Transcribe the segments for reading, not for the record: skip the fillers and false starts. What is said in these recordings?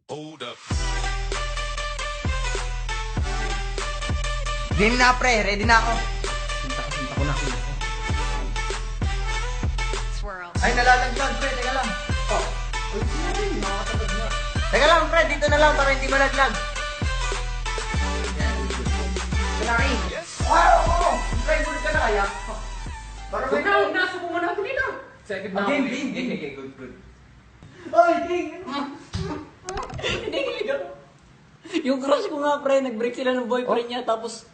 Hold up. Game na pre, ready na ako. Sinta ko na ako. Swirl. Ay, nalalaglag pre, teka lang. Oh. Teka lang pre, dito na lang para hindi malaglag. Malaki. Wow! Try mo ka na kaya? Para may Huwag na, subukan natin dito. Second na ako. Game. Okay, good. Oy, King! Hindi, iligaw. Yung crush ko nga, pre, nag-break sila ng boyfriend niya, tapos...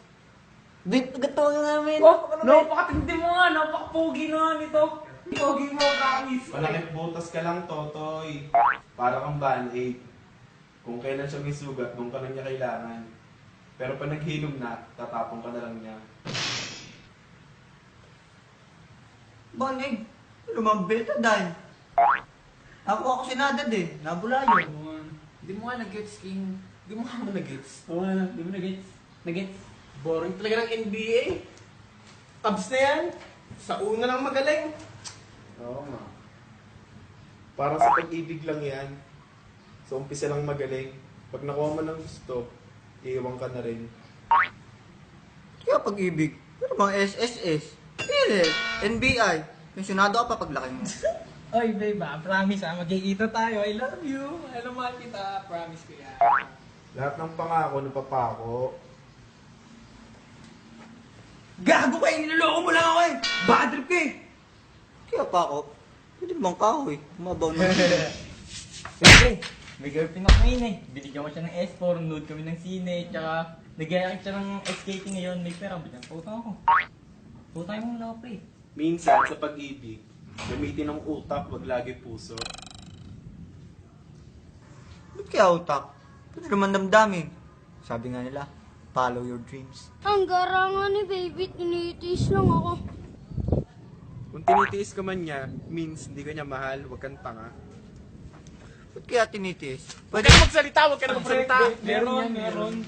Babe, agad namin. Napakatindi mo nga, napakapogi na nito. Pogi mo, promise. Malaking butas ka lang, Totoy. Para kang band-aid. Kung kailan siya may sugat, doon ka lang niya kailangan. Pero pag naghilom na, tatapon ka na lang niya. Bangig, lumambeta dahil. Ako sinadad eh, nabulayo. Hindi mo nga nag-gets, King. Hindi mo ka nag-gets. Oo nga, hindi mo nag-gets. Nag-gets. Boring talaga ng NBA. Tabs na yan. Sa una lang magaling. Oo nga. Para sa pag-ibig lang yan. Sa umpisa lang magaling. Pag nakuha mo ng gusto, iiwan ka na rin. Kaya pag-ibig, ano bang SSS? PLL, NBI, pensyonado ka pa paglaki mo. Oy, babe, promise magkikita tayo. I love you. Alam mo kita, promise ko yan. Lahat ng pangako, napapako. Gago ka, niloloko mo lang ako eh! Bad trip ka eh! Kaya pa ako, pwede bang kao eh, umabaw na. Siyempre, may girlfriend ako ngayon eh. Binigyan ko siya ng S4, nude kami ng sine, tsaka nag-react siya ng skating ngayon. May pera, bilang puto ako. Puto tayo mong lako, pre. Minsan sa pag-ibig, gamitin ang utak, wag lagi puso. Ba't kaya utak? Ba't naman damdamin? Sabi nga nila, follow your dreams. Ang garangan ni baby, tinitiis lang ako. Kung tinitiis ka man niya, means hindi ka niya mahal, wag kang tanga. Ba't kaya tinitiis? Huwag ka na magsalita, huwag ka na magsalita! Meron.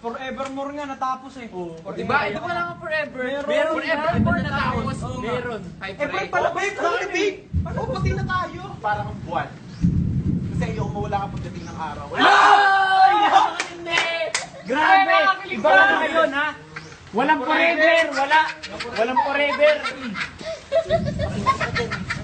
Forevermore nga natapos eh. Diba? Ito ko lang forever. Meron. Forever natapos. Meron. Babe, babe! Ano pati na tayo? Parang ang buwan. Kasi ayaw mawala ka pagdating ng araw. Grabe! Iba na ngayon ha! Walang forever! Walang forever!